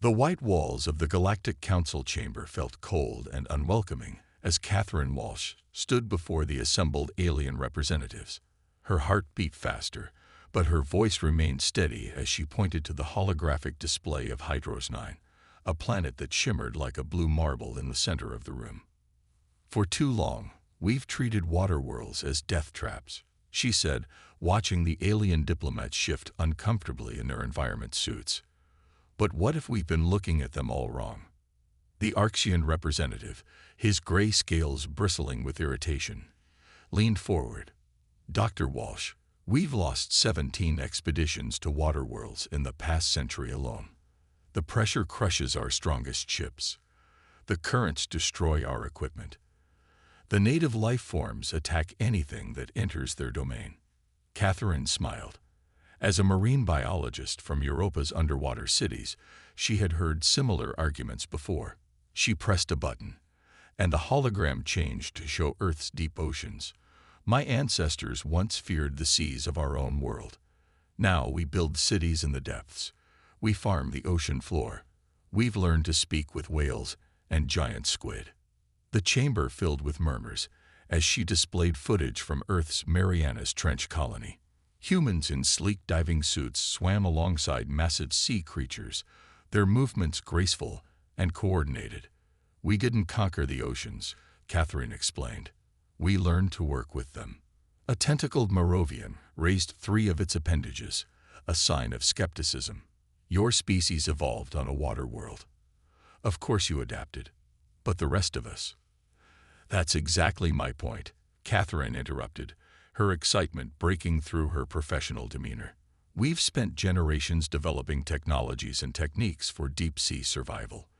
The white walls of the Galactic Council chamber felt cold and unwelcoming as Catherine Walsh stood before the assembled alien representatives. Her heart beat faster, but her voice remained steady as she pointed to the holographic display of Hydros 9, a planet that shimmered like a blue marble in the center of the room. "For too long, we've treated water worlds as death traps," she said, watching the alien diplomats shift uncomfortably in their environment suits. "But what if we've been looking at them all wrong?" The Arxian representative, his gray scales bristling with irritation, leaned forward. "Dr. Walsh, we've lost 17 expeditions to water worlds in the past century alone. The pressure crushes our strongest ships. The currents destroy our equipment. The native life forms attack anything that enters their domain." Catherine smiled. As a marine biologist from Europa's underwater cities, she had heard similar arguments before. She pressed a button, and the hologram changed to show Earth's deep oceans. "My ancestors once feared the seas of our own world. Now we build cities in the depths. We farm the ocean floor. We've learned to speak with whales and giant squid." The chamber filled with murmurs as she displayed footage from Earth's Marianas Trench colony. Humans in sleek diving suits swam alongside massive sea creatures, their movements graceful and coordinated. "We didn't conquer the oceans," Catherine explained. "We learned to work with them." A tentacled Moravian raised 3 of its appendages, a sign of skepticism. "Your species evolved on a water world. Of course you adapted. But the rest of us—" "That's exactly my point," Catherine interrupted, her excitement breaking through her professional demeanor. "We've spent generations developing technologies and techniques for deep-sea survival.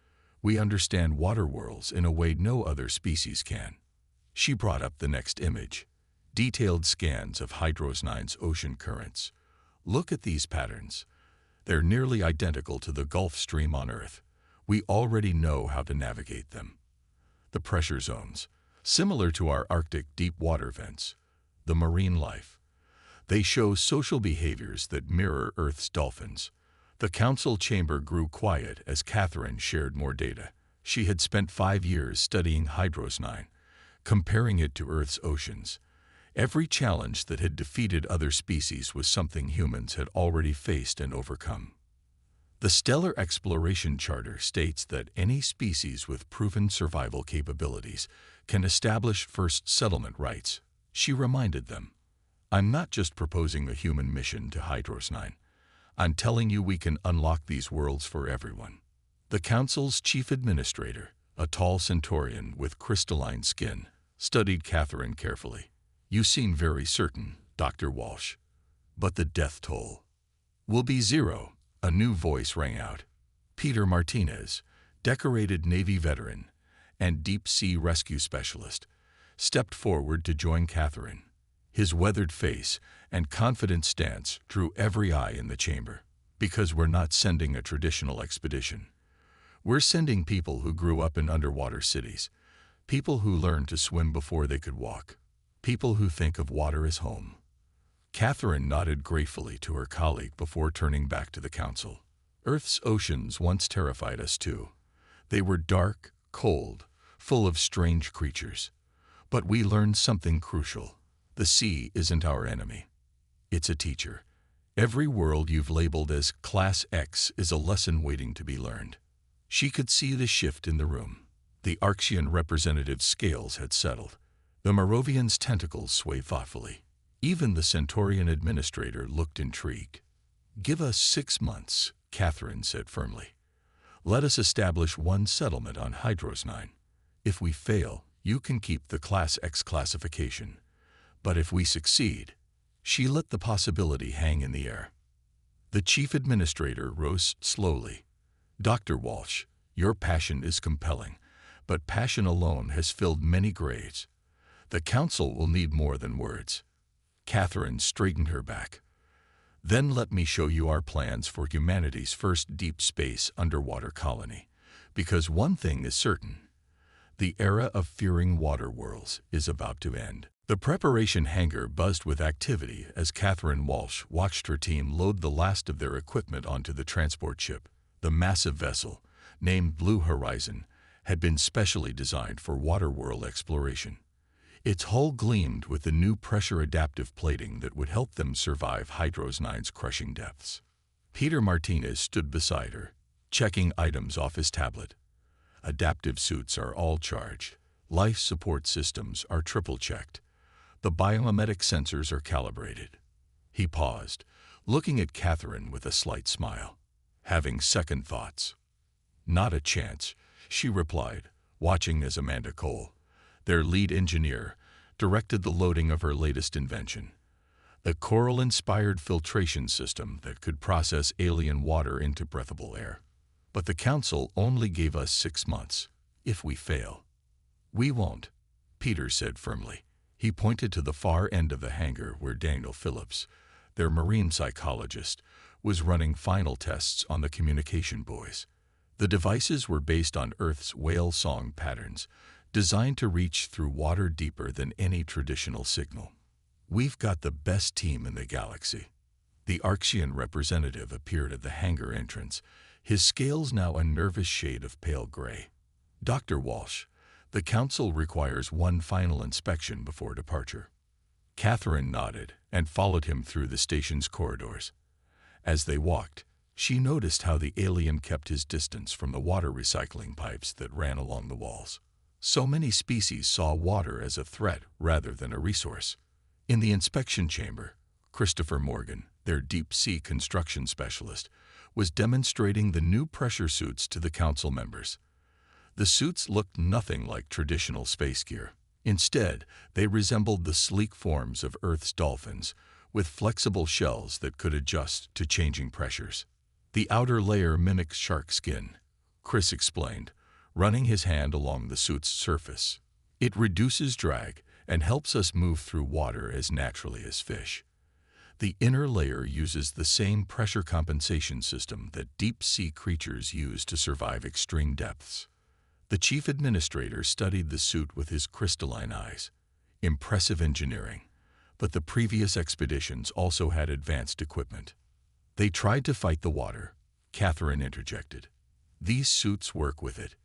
We understand water worlds in a way no other species can." She brought up the next image, detailed scans of Hydros 9's ocean currents. "Look at these patterns. They're nearly identical to the Gulf Stream on Earth. We already know how to navigate them. The pressure zones, similar to our Arctic deep water vents. The marine life. They show social behaviors that mirror Earth's dolphins." The council chamber grew quiet as Catherine shared more data. She had spent 5 years studying Hydros 9, comparing it to Earth's oceans. Every challenge that had defeated other species was something humans had already faced and overcome. The Stellar Exploration Charter states that any species with proven survival capabilities can establish first settlement rights. She reminded them, "I'm not just proposing a human mission to Hydros 9. I'm telling you we can unlock these worlds for everyone." The council's chief administrator, a tall centaurian with crystalline skin, studied Catherine carefully. "You seem very certain, Dr. Walsh. But the death toll will be 0. A new voice rang out. Peter Martinez, decorated Navy veteran and deep-sea rescue specialist, stepped forward to join Catherine. His weathered face and confident stance drew every eye in the chamber. "Because we're not sending a traditional expedition. We're sending people who grew up in underwater cities, people who learned to swim before they could walk, people who think of water as home." Catherine nodded gratefully to her colleague before turning back to the council. "Earth's oceans once terrified us too. They were dark, cold, full of strange creatures. But we learned something crucial. The sea isn't our enemy. It's a teacher. Every world you've labeled as Class X is a lesson waiting to be learned." She could see the shift in the room. The Arxian representative's scales had settled. The Moravian's tentacles swayed thoughtfully. Even the Centaurian administrator looked intrigued. "Give us 6 months, Catherine said firmly. "Let us establish one settlement on Hydros 9. If we fail, you can keep the Class X classification. But if we succeed—" She let the possibility hang in the air. The chief administrator rose slowly. "Dr. Walsh, your passion is compelling, but passion alone has filled many graves. The council will need more than words." Catherine straightened her back. "Then let me show you our plans for humanity's first deep space underwater colony. Because one thing is certain. The era of fearing water worlds is about to end." The preparation hangar buzzed with activity as Catherine Walsh watched her team load the last of their equipment onto the transport ship. The massive vessel, named Blue Horizon, had been specially designed for water-world exploration. Its hull gleamed with the new pressure-adaptive plating that would help them survive Hydros 9's crushing depths. Peter Martinez stood beside her, checking items off his tablet. Adaptive suits are all charged. Life support systems are triple-checked. The biomimetic sensors are calibrated. He paused, looking at Catherine with a slight smile, having second thoughts. "Not a chance," she replied, watching as Amanda Cole, their lead engineer, directed the loading of her latest invention, a coral-inspired filtration system that could process alien water into breathable air. "But the Council only gave us 6 months. If we fail." "We won't," Peter said firmly. He pointed to the far end of the hangar where Daniel Phillips, their marine psychologist, was running final tests on the communication buoys. The devices were based on Earth's whale song patterns, designed to reach through water deeper than any traditional signal. "We've got the best team in the galaxy." The Arxian representative appeared at the hangar entrance, his scales now a nervous shade of pale gray. "Dr. Walsh, the Council requires one final inspection before departure." Catherine nodded and followed him through the station's corridors. As they walked, she noticed how the alien kept his distance from the water recycling pipes that ran along the walls. So many species saw water as a threat rather than a resource. In the inspection chamber, Christopher Morgan, their deep-sea construction specialist, was demonstrating the new pressure suits to the Council members. The suits looked nothing like traditional space gear. Instead, they resembled the sleek forms of Earth's dolphins, with flexible shells that could adjust to changing pressures. "The outer layer mimics shark skin," Chris explained, running his hand along the suit's surface. "It reduces drag and helps us move through water as naturally as fish. The inner layer uses the same pressure compensation system that deep-sea creatures use to survive extreme depths." The chief administrator studied the suit with his crystalline eyes. Impressive engineering, but the previous expeditions also had advanced equipment. "They tried to fight the water," Catherine interjected. "These suits work with it,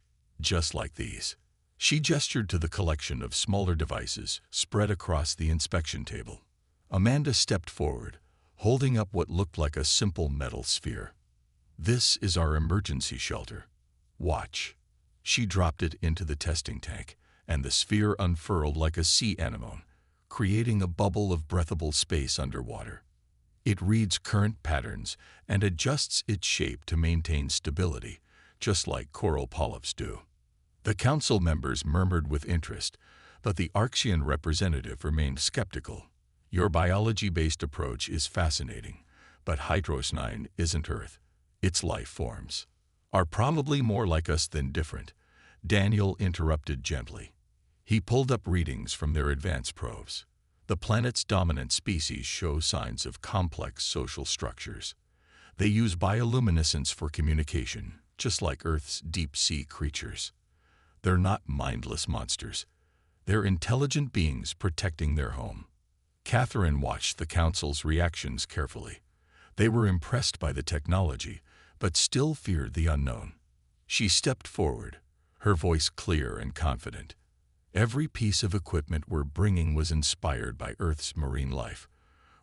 just like these." She gestured to the collection of smaller devices spread across the inspection table. Amanda stepped forward, holding up what looked like a simple metal sphere. "This is our emergency shelter. Watch." She dropped it into the testing tank, and the sphere unfurled like a sea anemone, creating a bubble of breathable space underwater. It reads current patterns and adjusts its shape to maintain stability, just like coral polyps do. The Council members murmured with interest, but the Arxian representative remained skeptical. "Your biology-based approach is fascinating, but Hydros 9 isn't Earth. Its life forms are probably more like us than different," Daniel interrupted gently. He pulled up readings from their advanced probes. The planet's dominant species show signs of complex social structures. They use bioluminescence for communication, just like Earth's deep-sea creatures. They're not mindless monsters. They're intelligent beings protecting their home. Catherine watched the Council's reactions carefully. They were impressed by the technology, but still feared the unknown. She stepped forward, her voice clear and confident. "Every piece of equipment we're bringing was inspired by Earth's marine life.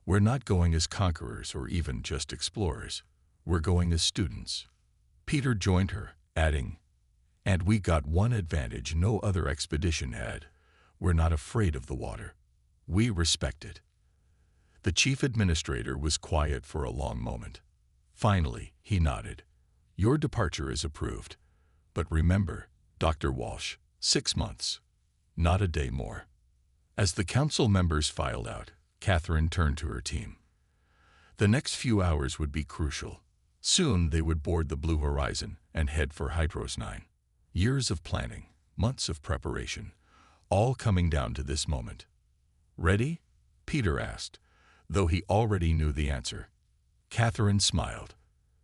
We're not going as conquerors or even just explorers. We're going as students." Peter joined her, adding, "And we got one advantage no other expedition had. We're not afraid of the water. We respect it." The chief administrator was quiet for a long moment. Finally, he nodded. "Your departure is approved. But remember, Dr. Walsh, 6 months. Not a day more." As the Council members filed out, Catherine turned to her team. The next few hours would be crucial. Soon they would board the Blue Horizon and head for Hydros 9. Years of planning, months of preparation, all coming down to this moment. "Ready?" Peter asked, though he already knew the answer. Catherine smiled.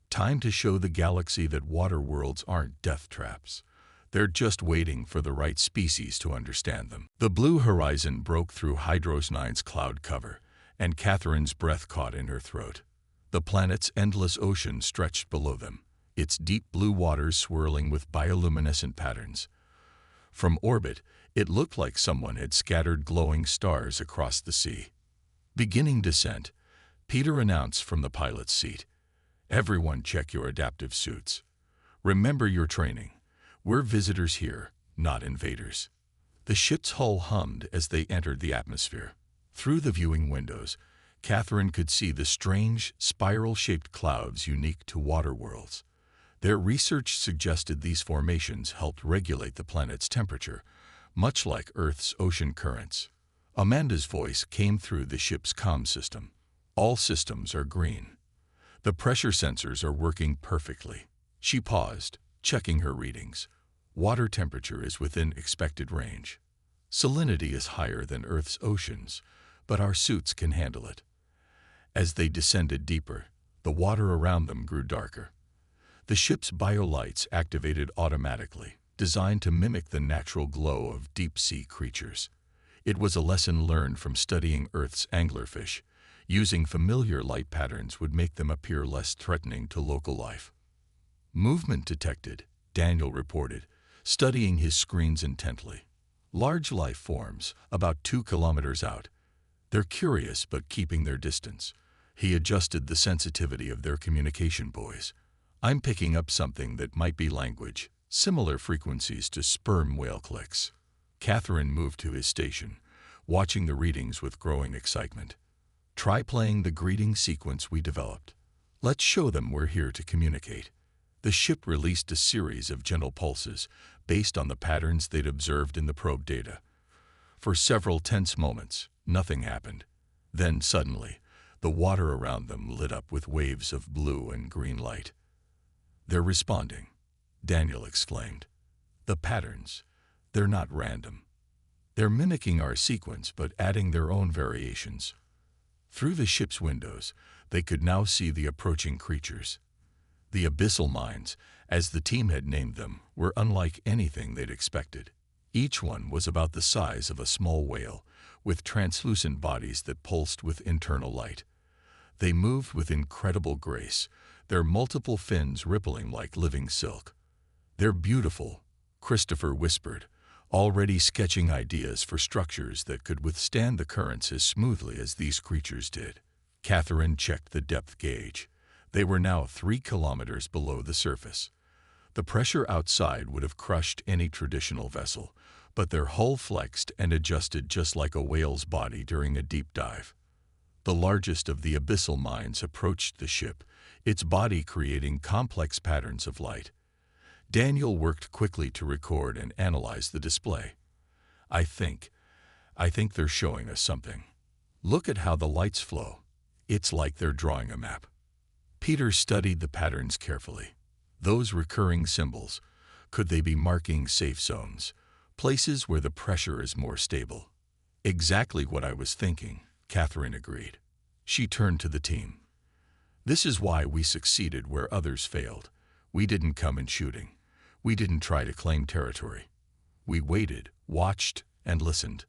"Time to show the galaxy that water worlds aren't death traps. They're just waiting for the right species to understand them." The Blue Horizon broke through Hydros 9's cloud cover, and Catherine's breath caught in her throat. The planet's endless ocean stretched below them, its deep blue waters swirling with bioluminescent patterns. From orbit, it looked like someone had scattered glowing stars across the sea. Beginning descent, Peter announced from the pilot's seat, "Everyone check your adaptive suits. Remember your training. We're visitors here, not invaders." The ship's hull hummed as they entered the atmosphere. Through the viewing windows, Catherine could see the strange, spiral-shaped clouds unique to water worlds. Their research suggested these formations helped regulate the planet's temperature, much like Earth's ocean currents. Amanda's voice came through the ship's comm system. "All systems are green. The pressure sensors are working perfectly." She paused, checking her readings. "Water temperature is within expected range. Salinity is higher than Earth's oceans, but our suits can handle it." As they descended deeper, the water around them grew darker. The ship's biolights activated automatically, designed to mimic the natural glow of deep-sea creatures. It was a lesson learned from studying Earth's anglerfish. Using familiar light patterns would make them appear less threatening to local life. "Movement detected," Daniel reported, studying his screens intently. "Large life forms, about 2 kilometers out. They're curious but keeping their distance." He adjusted the sensitivity of their communication buoys. "I'm picking up something that might be language, similar frequencies to sperm whale clicks." Catherine moved to his station, watching the readings with growing excitement. "Try playing the greeting sequence we developed. Let's show them we're here to communicate." The ship released a series of gentle pulses based on the patterns they'd observed in the probe data. For several tense moments, nothing happened. Then suddenly, the water around them lit up with waves of blue and green light. "They're responding," Daniel exclaimed. "The patterns, they're not random. They're mimicking our sequence but adding their own variations." Through the ship's windows, they could now see the approaching creatures. The abyssal mines, as the team had named them, were unlike anything they'd expected. Each one was about the size of a small whale, with translucent bodies that pulsed with internal light. They moved with incredible grace, their multiple fins rippling like living silk. "They're beautiful," Christopher whispered, already sketching ideas for structures that could withstand the currents as smoothly as these creatures did. Catherine checked the depth gauge. They were now 3 kilometers below the surface. The pressure outside would have crushed any traditional vessel, but their hull flexed and adjusted just like a whale's body during a deep dive. The largest of the abyssal mines approached the ship, its body creating complex patterns of light. Daniel worked quickly to record and analyze the display. I think they're showing us something. Look at how the lights flow. It's like they're drawing a map." Peter studied the patterns carefully. Those recurring symbols, could they be marking safe zones, places where the pressure is more stable? "Exactly what I was thinking," Catherine agreed. She turned to the team. "This is why we succeeded where others failed. We didn't come in shooting. We didn't try to claim territory. We waited, watched, and listened."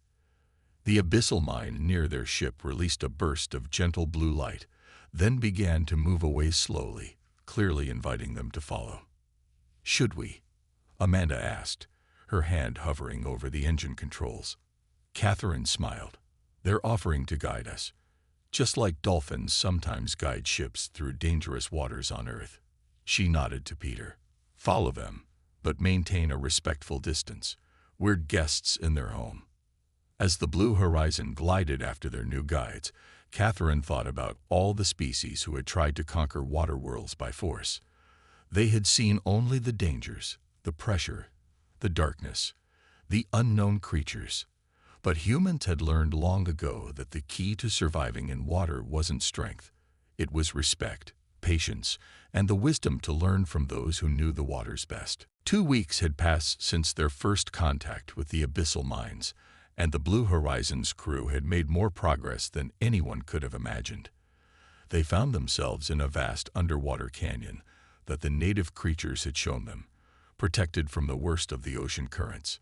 The abyssal mine near their ship released a burst of gentle blue light, then began to move away slowly, clearly inviting them to follow. "Should we?" Amanda asked, her hand hovering over the engine controls. Catherine smiled. "They're offering to guide us, just like dolphins sometimes guide ships through dangerous waters on Earth." She nodded to Peter. "Follow them, but maintain a respectful distance. We're guests in their home." As the blue horizon glided after their new guides, Catherine thought about all the species who had tried to conquer water worlds by force. They had seen only the dangers, the pressure, the darkness, the unknown creatures. But humans had learned long ago that the key to surviving in water wasn't strength. It was respect, patience, and the wisdom to learn from those who knew the waters best. 2 weeks had passed since their first contact with the abyssal mines, and the Blue Horizons crew had made more progress than anyone could have imagined. They found themselves in a vast underwater canyon that the native creatures had shown them, protected from the worst of the ocean currents.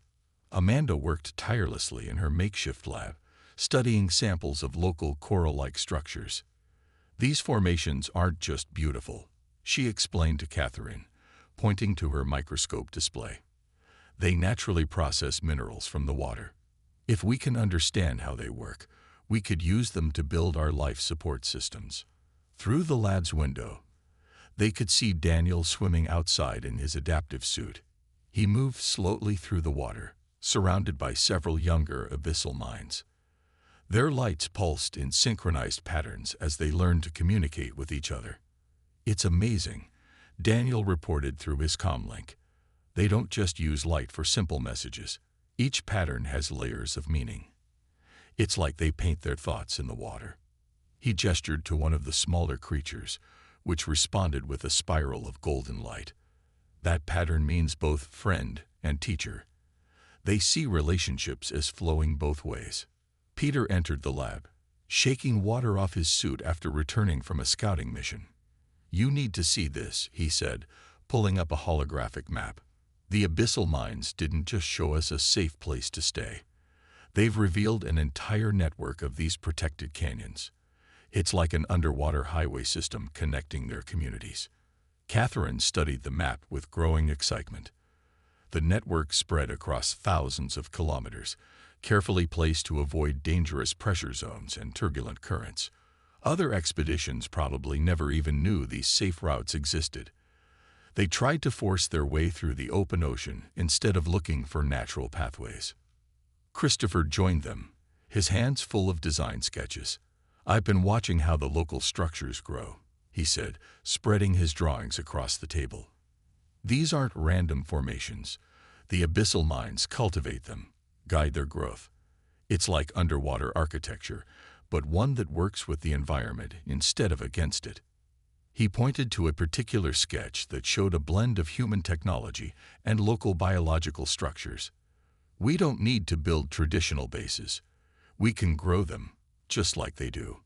Amanda worked tirelessly in her makeshift lab, studying samples of local coral-like structures. "These formations aren't just beautiful," she explained to Catherine. pointing to her microscope display. They naturally process minerals from the water. If we can understand how they work, we could use them to build our life support systems. Through the lab's window, they could see Daniel swimming outside in his adaptive suit. He moved slowly through the water, surrounded by several younger abyssal minds. Their lights pulsed in synchronized patterns as they learned to communicate with each other. "It's amazing," Daniel reported through his comlink. "They don't just use light for simple messages. Each pattern has layers of meaning. It's like they paint their thoughts in the water." He gestured to one of the smaller creatures, which responded with a spiral of golden light. "That pattern means both friend and teacher. They see relationships as flowing both ways." Peter entered the lab, shaking water off his suit after returning from a scouting mission. "You need to see this," he said, pulling up a holographic map. "The abyssal mines didn't just show us a safe place to stay. They've revealed an entire network of these protected canyons. It's like an underwater highway system connecting their communities." Catherine studied the map with growing excitement. The network spread across thousands of kilometers, carefully placed to avoid dangerous pressure zones and turbulent currents. Other expeditions probably never even knew these safe routes existed. They tried to force their way through the open ocean instead of looking for natural pathways. Christopher joined them, his hands full of design sketches. "I've been watching how the local structures grow," he said, spreading his drawings across the table. "These aren't random formations. The abyssal mines cultivate them, guide their growth. It's like underwater architecture, but one that works with the environment instead of against it." He pointed to a particular sketch that showed a blend of human technology and local biological structures. "We don't need to build traditional bases. We can grow them, just like they do.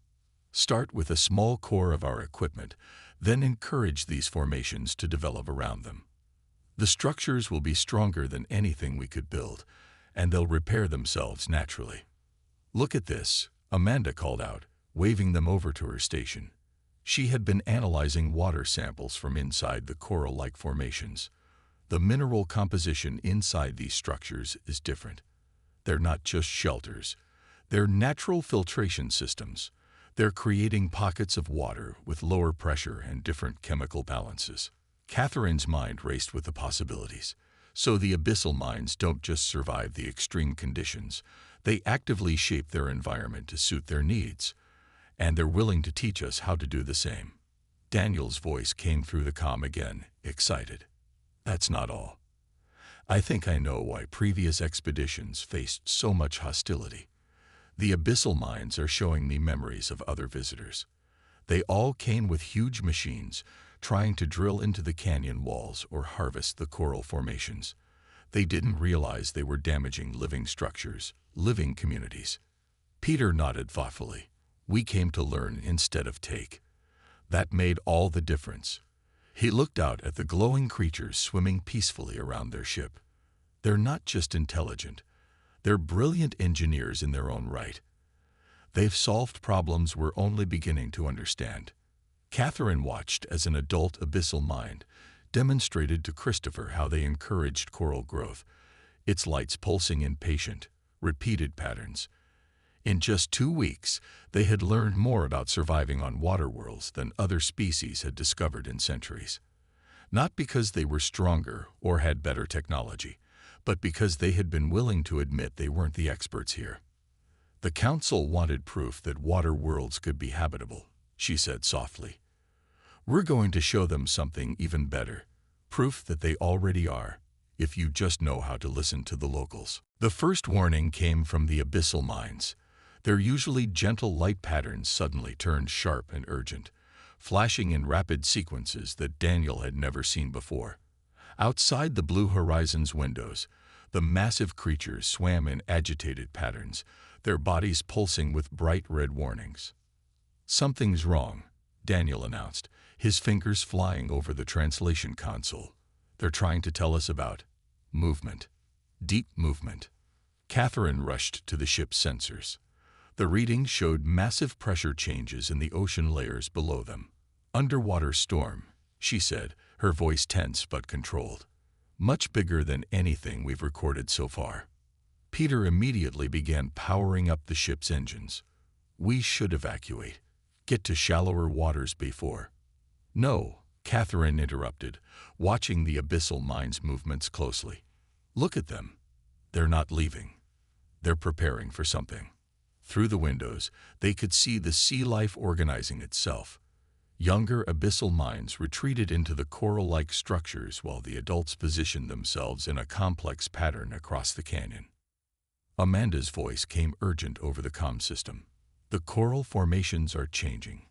Start with a small core of our equipment, then encourage these formations to develop around them. The structures will be stronger than anything we could build, and they'll repair themselves naturally." "Look at this," Amanda called out, waving them over to her station. She had been analyzing water samples from inside the coral-like formations. The mineral composition inside these structures is different. They're not just shelters. They're natural filtration systems. They're creating pockets of water with lower pressure and different chemical balances. Catherine's mind raced with the possibilities. So the abyssal mines don't just survive the extreme conditions. They actively shape their environment to suit their needs. And they're willing to teach us how to do the same. Daniel's voice came through the comm again, excited. "That's not all. I think I know why previous expeditions faced so much hostility. The abyssal mines are showing me memories of other visitors. They all came with huge machines, trying to drill into the canyon walls or harvest the coral formations. They didn't realize they were damaging living structures, living communities." Peter nodded thoughtfully. "We came to learn instead of take. That made all the difference." He looked out at the glowing creatures swimming peacefully around their ship. "They're not just intelligent. They're brilliant engineers in their own right. They've solved problems we're only beginning to understand." Catherine watched as an adult abyssal mind demonstrated to Christopher how they encouraged coral growth, its lights pulsing in patient, repeated patterns. In just 2 weeks, they had learned more about surviving on water worlds than other species had discovered in centuries. Not because they were stronger or had better technology, but because they had been willing to admit they weren't the experts here. "The Council wanted proof that water worlds could be habitable," she said softly. "We're going to show them something even better, proof that they already are, if you just know how to listen to the locals." The first warning came from the abyssal mines. Their usually gentle light patterns suddenly turned sharp and urgent, flashing in rapid sequences that Daniel had never seen before. Outside the blue horizon's windows, the massive creatures swam in agitated patterns, their bodies pulsing with bright red warnings. "Something's wrong," Daniel announced, his fingers flying over the translation console. "They're trying to tell us about movement. Deep movement." Catherine rushed to the ship's sensors. The readings showed massive pressure changes in the ocean layers below them. "Underwater storm," she said, her voice tense but controlled. Much bigger than anything we've recorded so far. Peter immediately began powering up the ship's engines. We should evacuate. Get to shallower waters before. No, Catherine interrupted, watching the abyssal mind's movements closely. Look at them. They're not leaving. They're preparing for something. Through the windows, they could see the sea life organizing itself. Younger abyssal minds retreated into the coral-like structures while the adults positioned themselves in a complex pattern across the canyon. Amanda's voice came urgent over the comm system. The coral formations are changing.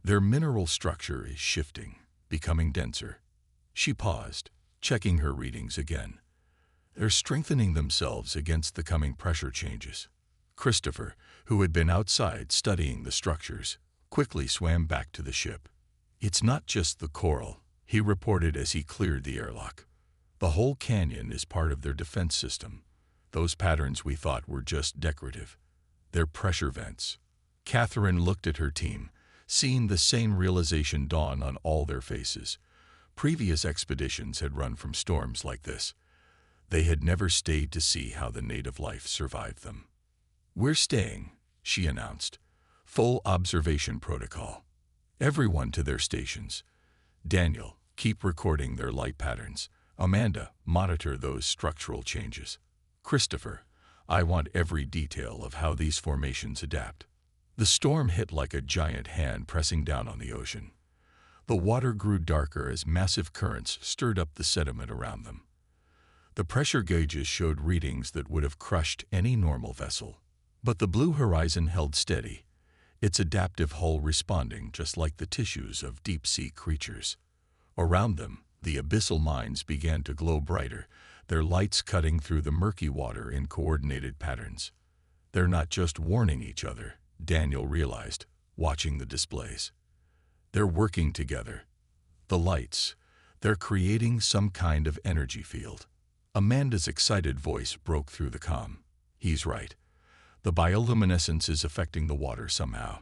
Their mineral structure is shifting, becoming denser. She paused, checking her readings again. They're strengthening themselves against the coming pressure changes. Christopher, who had been outside studying the structures, quickly swam back to the ship. It's not just the coral, he reported as he cleared the airlock. The whole canyon is part of their defense system. Those patterns we thought were just decorative. They're pressure vents. Catherine looked at her team, seeing the same realization dawn on all their faces. Previous expeditions had run from storms like this. They had never stayed to see how the native life survived them. We're staying, she announced. Full observation protocol. Everyone to their stations. Daniel, keep recording their light patterns. Amanda, monitor those structural changes. Christopher, I want every detail of how these formations adapt. The storm hit like a giant hand pressing down on the ocean. The water grew darker as massive currents stirred up the sediment around them. The pressure gauges showed readings that would have crushed any normal vessel. But the blue horizon held steady, its adaptive hull responding just like the tissues of deep-sea creatures. Around them, the abyssal minds began to glow brighter, their lights cutting through the murky water in coordinated patterns. They're not just warning each other, Daniel realized, watching the displays. They're working together. The lights, they're creating some kind of energy field. Amanda's excited voice broke through the comm. He's right. The bioluminescence is affecting the water somehow.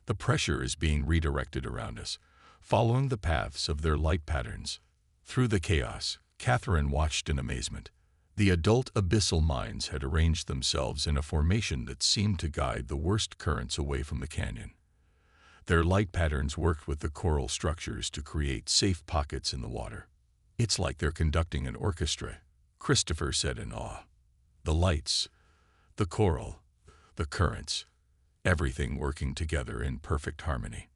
The pressure is being redirected around us, following the paths of their light patterns. Through the chaos, Catherine watched in amazement. The adult abyssal minds had arranged themselves in a formation that seemed to guide the worst currents away from the canyon. Their light patterns worked with the coral structures to create safe pockets in the water. It's like they're conducting an orchestra, Christopher said in awe. The lights, the coral, the currents, everything working together in perfect harmony.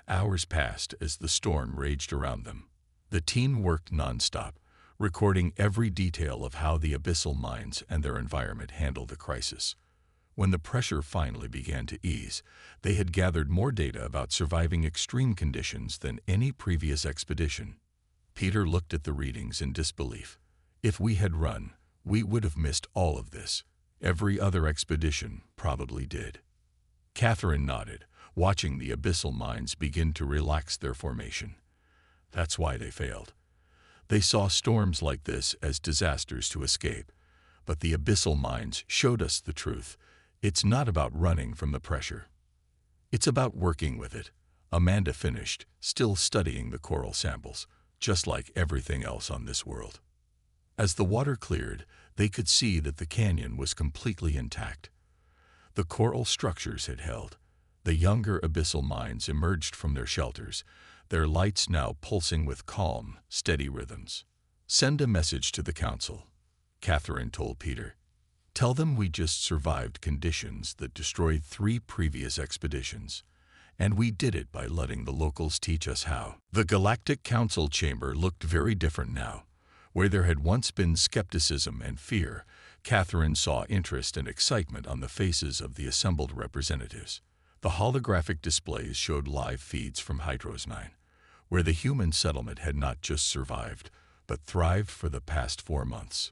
Hours passed as the storm raged around them. The team worked nonstop, recording every detail of how the abyssal minds and their environment handled the crisis. When the pressure finally began to ease, they had gathered more data about surviving extreme conditions than any previous expedition. Peter looked at the readings in disbelief. If we had run, we would have missed all of this. Every other expedition probably did. Catherine nodded, watching the abyssal minds begin to relax their formation. That's why they failed. They saw storms like this as disasters to escape, but the abyssal minds showed us the truth. It's not about running from the pressure. It's about working with it. Amanda finished, still studying the coral samples, just like everything else on this world. As the water cleared, they could see that the canyon was completely intact. The coral structures had held. The younger abyssal minds emerged from their shelters, their lights now pulsing with calm, steady rhythms. Send a message to the council, Catherine told Peter. Tell them we just survived conditions that destroyed 3 previous expeditions, and we did it by letting the locals teach us how. The Galactic Council chamber looked very different now. Where there had once been skepticism and fear, Catherine saw interest and excitement on the faces of the assembled representatives. The holographic displays showed live feeds from Hydros 9, where the human settlement had not just survived, but thrived for the past 4 months.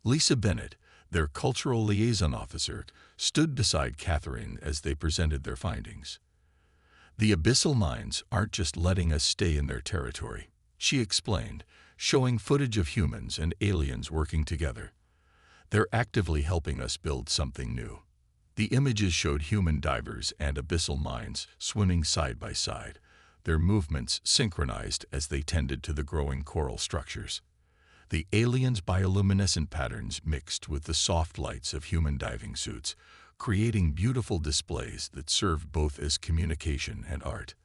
Lisa Bennett, their cultural liaison officer, stood beside Catherine as they presented their findings. The abyssal minds aren't just letting us stay in their territory, she explained, showing footage of humans and aliens working together. They're actively helping us build something new. The images showed human divers and abyssal minds swimming side by side, their movements synchronized as they tended to the growing coral structures. The aliens' bioluminescent patterns mixed with the soft lights of human diving suits, creating beautiful displays that served both as communication and art.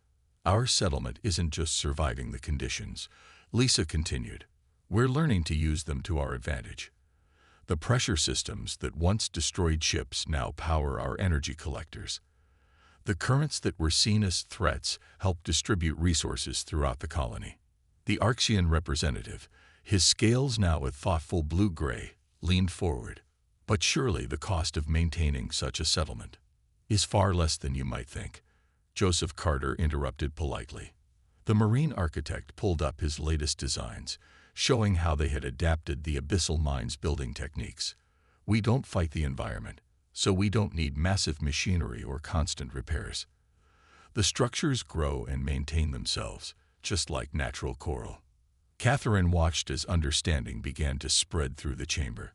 Our settlement isn't just surviving the conditions, Lisa continued. We're learning to use them to our advantage. The pressure systems that once destroyed ships now power our energy collectors. The currents that were seen as threats help distribute resources throughout the colony. The Arxian representative, his scales now a thoughtful blue-gray, leaned forward. But surely the cost of maintaining such a settlement is far less than you might think, Joseph Carter interrupted politely. The marine architect pulled up his latest designs, showing how they had adapted the abyssal mines building techniques. We don't fight the environment, so we don't need massive machinery or constant repairs. The structures grow and maintain themselves, just like natural coral. Catherine watched as understanding began to spread through the chamber.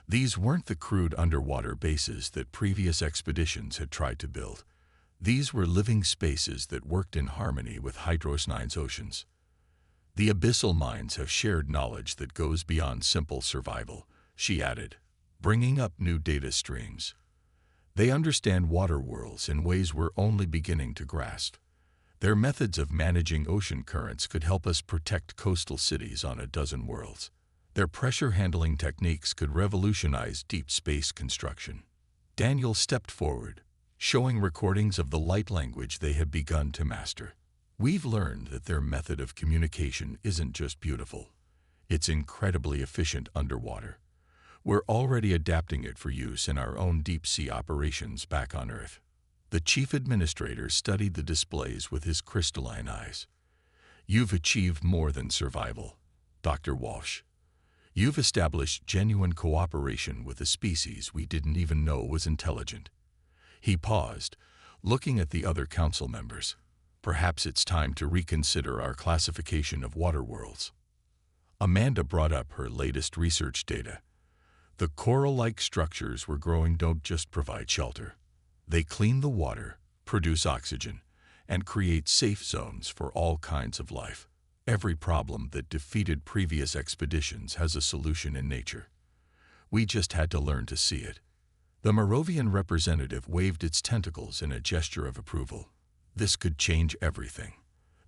These weren't the crude underwater bases that previous expeditions had tried to build. These were living spaces that worked in harmony with Hydros 9's oceans. The abyssal mines have shared knowledge that goes beyond simple survival, she added, bringing up new data streams. They understand water worlds in ways we're only beginning to grasp. Their methods of managing ocean currents could help us protect coastal cities on a dozen worlds. Their pressure handling techniques could revolutionize deep space construction. Daniel stepped forward, showing recordings of the light language they had begun to master. We've learned that their method of communication isn't just beautiful. It's incredibly efficient underwater. We're already adapting it for use in our own deep-sea operations back on Earth. The chief administrator studied the displays with his crystalline eyes. You've achieved more than survival, Dr. Walsh. You've established genuine cooperation with a species we didn't even know was intelligent. He paused, looking at the other council members. Perhaps it's time to reconsider our classification of water worlds. Amanda brought up her latest research data. The coral-like structures we're growing don't just provide shelter. They clean the water, produce oxygen, and create safe zones for all kinds of life. Every problem that defeated previous expeditions has a solution in nature. We just had to learn to see it. The Moravian representative waved its tentacles in a gesture of approval. This could change everything.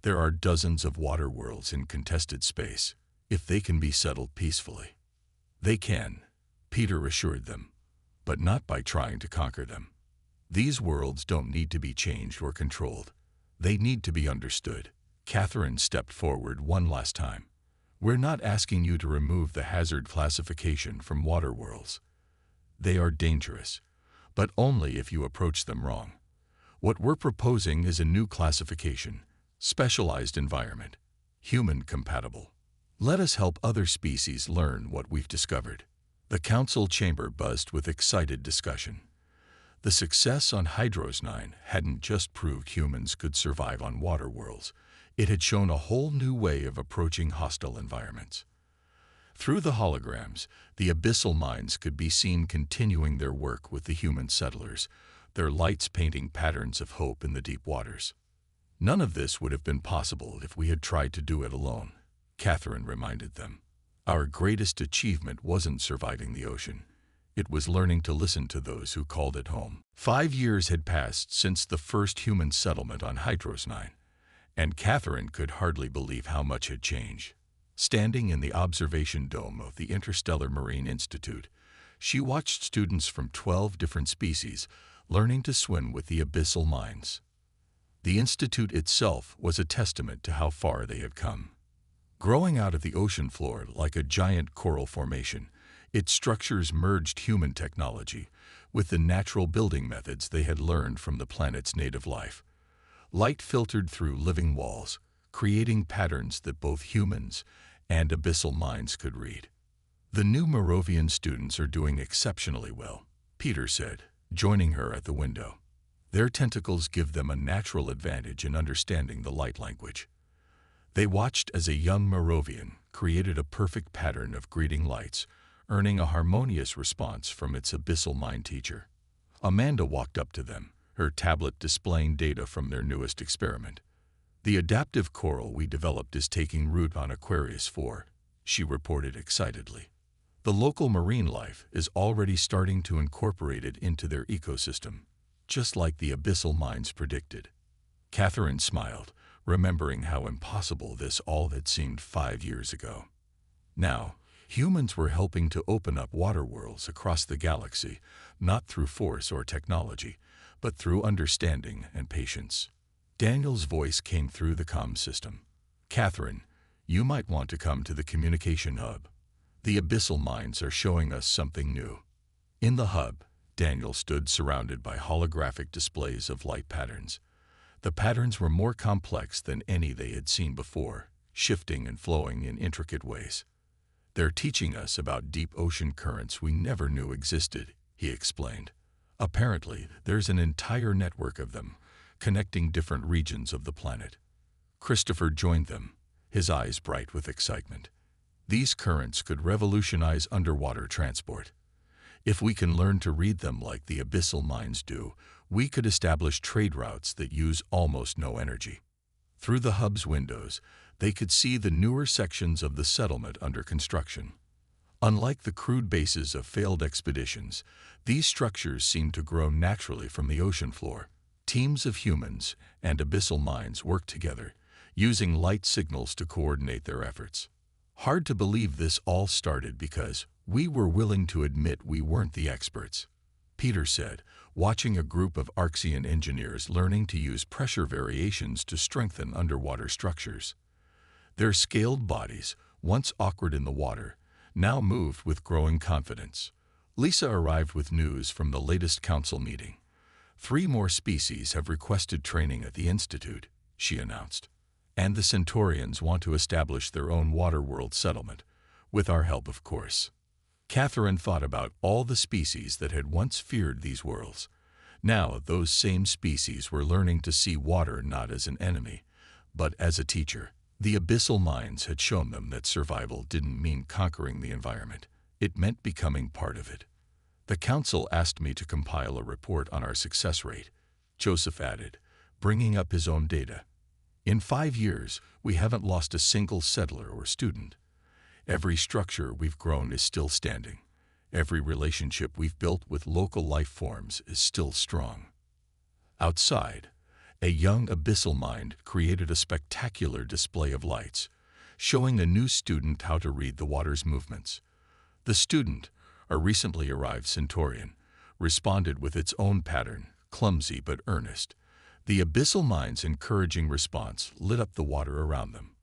There are dozens of water worlds in contested space, if they can be settled peacefully. They can, Peter assured them, but not by trying to conquer them. These worlds don't need to be changed or controlled. They need to be understood. Catherine stepped forward one last time. We're not asking you to remove the hazard classification from water worlds. They are dangerous, but only if you approach them wrong. What we're proposing is a new classification, specialized environment, human compatible. Let us help other species learn what we've discovered. The council chamber buzzed with excited discussion. The success on Hydros 9 hadn't just proved humans could survive on water worlds. It had shown a whole new way of approaching hostile environments. Through the holograms, the abyssal mines could be seen continuing their work with the human settlers, their lights painting patterns of hope in the deep waters. None of this would have been possible if we had tried to do it alone, Catherine reminded them. Our greatest achievement wasn't surviving the ocean. It was learning to listen to those who called it home. 5 years had passed since the first human settlement on Hydros 9, and Catherine could hardly believe how much had changed. Standing in the observation dome of the Interstellar Marine Institute, she watched students from 12 different species learning to swim with the abyssal mines. The institute itself was a testament to how far they had come. Growing out of the ocean floor like a giant coral formation, its structures merged human technology with the natural building methods they had learned from the planet's native life. Light filtered through living walls, creating patterns that both humans and abyssal minds could read. The new Moravian students are doing exceptionally well, Peter said, joining her at the window. Their tentacles give them a natural advantage in understanding the light language. They watched as a young Moravian created a perfect pattern of greeting lights, earning a harmonious response from its abyssal mind teacher. Amanda walked up to them, her tablet displaying data from their newest experiment. The adaptive coral we developed is taking root on Aquarius 4, she reported excitedly. The local marine life is already starting to incorporate it into their ecosystem, just like the abyssal mines predicted. Catherine smiled, remembering how impossible this all had seemed 5 years ago. Now, humans were helping to open up water worlds across the galaxy, not through force or technology, but through understanding and patience. Daniel's voice came through the comm system. Catherine, you might want to come to the communication hub. The abyssal mines are showing us something new. In the hub, Daniel stood surrounded by holographic displays of light patterns. The patterns were more complex than any they had seen before, shifting and flowing in intricate ways. They're teaching us about deep ocean currents we never knew existed, he explained. Apparently, there's an entire network of them, connecting different regions of the planet. Christopher joined them, his eyes bright with excitement. These currents could revolutionize underwater transport. If we can learn to read them like the abyssal mines do, we could establish trade routes that use almost no energy. Through the hub's windows, they could see the newer sections of the settlement under construction. Unlike the crude bases of failed expeditions, these structures seemed to grow naturally from the ocean floor. Teams of humans and abyssal mines worked together, using light signals to coordinate their efforts. Hard to believe this all started because we were willing to admit we weren't the experts, Peter said, watching a group of Arxian engineers learning to use pressure variations to strengthen underwater structures. Their scaled bodies, once awkward in the water, now moved with growing confidence. Lisa arrived with news from the latest council meeting. 3 more species have requested training at the Institute, she announced. And the Centaurians want to establish their own water-world settlement, with our help, of course. Catherine thought about all the species that had once feared these worlds. Now those same species were learning to see water not as an enemy, but as a teacher. The abyssal mines had shown them that survival didn't mean conquering the environment. It meant becoming part of it. The council asked me to compile a report on our success rate, Joseph added, bringing up his own data. In 5 years, we haven't lost a single settler or student. Every structure we've grown is still standing. Every relationship we've built with local life forms is still strong. Outside, a young abyssal mind created a spectacular display of lights, showing a new student how to read the water's movements. The student, a recently arrived Centaurian, responded with its own pattern, clumsy but earnest. The abyssal mind's encouraging response lit up the water around them.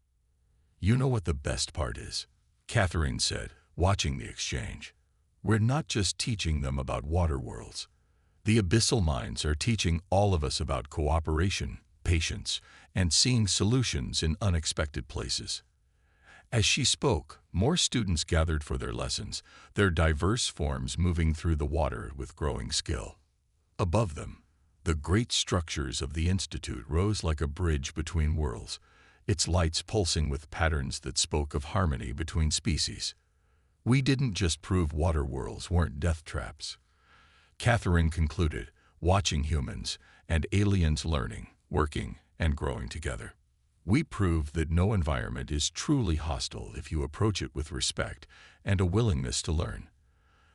You know what the best part is, Catherine said, watching the exchange. We're not just teaching them about water worlds. The abyssal minds are teaching all of us about cooperation, patience, and seeing solutions in unexpected places. As she spoke, more students gathered for their lessons, their diverse forms moving through the water with growing skill. Above them, the great structures of the Institute rose like a bridge between worlds, its lights pulsing with patterns that spoke of harmony between species. We didn't just prove water worlds weren't death traps. Catherine concluded, watching humans and aliens learning, working, and growing together. We proved that no environment is truly hostile if you approach it with respect and a willingness to learn.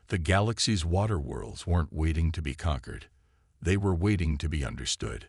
The galaxy's water worlds weren't waiting to be conquered. They were waiting to be understood.